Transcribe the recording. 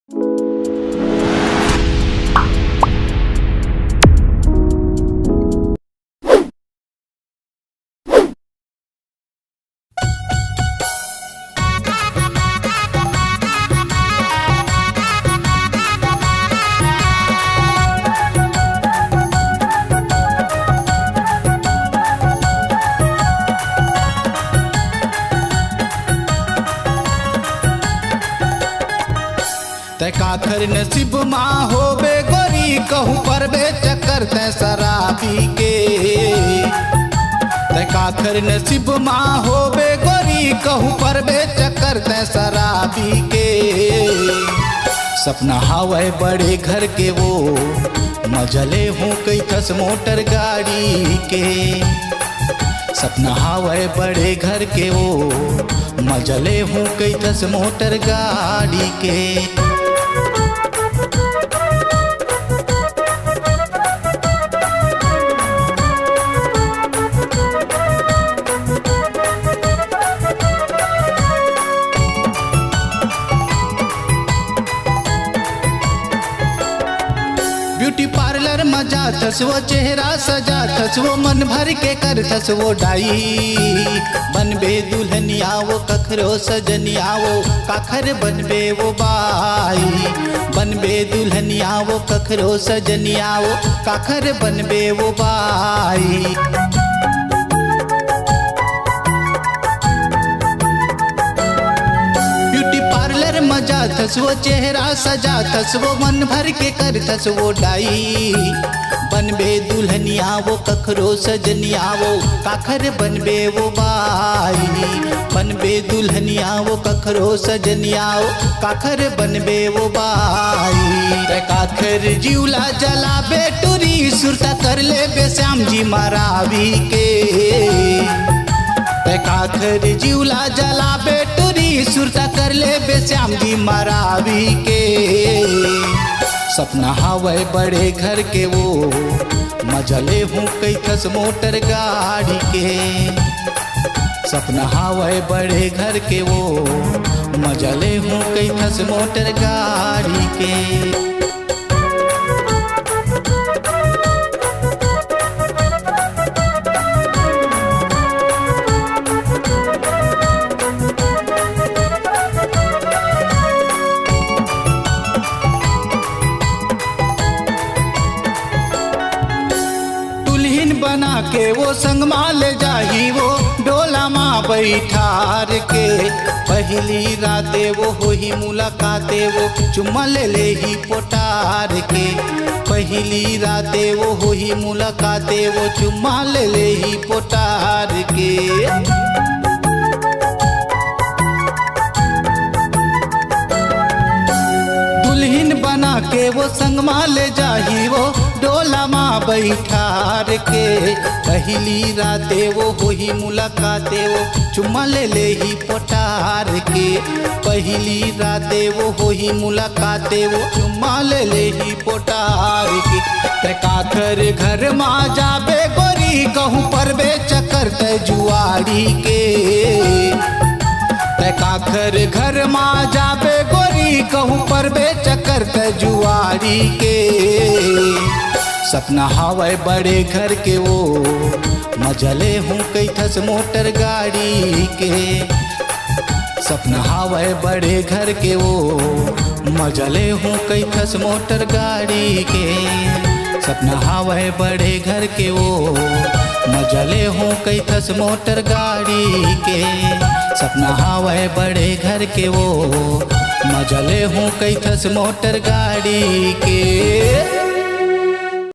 तै काखर नसीब माँ होबे गोरी कहूँ पर बे चक्कर तै शराबी के। तै काखर नसीब माँ होबे गोरी कहूँ पर बे चक्कर तै शराबी के। सपना हवै बड़े घर के वो मजले हूँ कई थस मोटर गाड़ी के। सपना हवै बड़े घर के वो मजले हूँ कई थस मोटर गाड़ी के। ब्यूटी पार्लर मजा थस वो चेहरा सजा थस वो मन भर के कर थस वो डाई। बनबे दुल्हनिया वो कखरो सजनिया वो काखर बनबे वो बाई। बनबे दुल्हनिया वो कखरो सजनिया वो काखर बनबे वो बाई। मजा थस वो चेहरा सजा थस वो मन भर के कर थस वो डाई। बनबे दुल्हनिया वो कखरो सजनिया वो काखर बनबे वो बाई। बनबे दुल्हनिया वो कखरो सजनिया वो काखर बनबे वो बाई। तै काखर जीवला जलाबे टूरी सुरता कर ले बे श्याम जी मरावी के। तै काखर जीवला जलाबे टूरी सुरता कर ले बे श्याम जी मरावी के। सपना हवै बड़े घर के वो मजले हूँ कई थस मोटर गाड़ी के। सपना हवै बड़े घर के वो मजले हूँ कई थस मोटर गाड़ी के। बना के वो संग माल जाही वो डोला माँ बैठार के। पहली राते वो हो ही मुलाकाते वो चुम्मा ले ही पोटार के। पहली राते वो हो ही मुलाकाते वो चुम्मा ले ही पोटार के। दुल्हन बना के वो संग माल जाही वो डोला माँ बैठार के। पहली राते वो हो ही मुलाकाते वो चुम्मा ले ही पोटार के। पहली राते वो हो ही मुलाकाते वो चुम्मा ले ही पोटार के। तै काखर घर माँ जाबे गोरी कहूँ पर बे चक्कर तै जुआरी के। तै काखर घर माँ जाबे गोरी कहूँ पर बे चक्कर तै जुआरी के। सपना हवै बड़े घर के वो मजले हूँ कई थस मोटर गाड़ी के। सपना हवै बड़े घर के वो मजले हूँ कई थस मोटर गाड़ी के। सपना हवै बड़े घर के वो मजले हूँ कई थस मोटर गाड़ी के। सपना हवै बड़े घर के वो मजले हूँ कई थस मोटर गाड़ी के।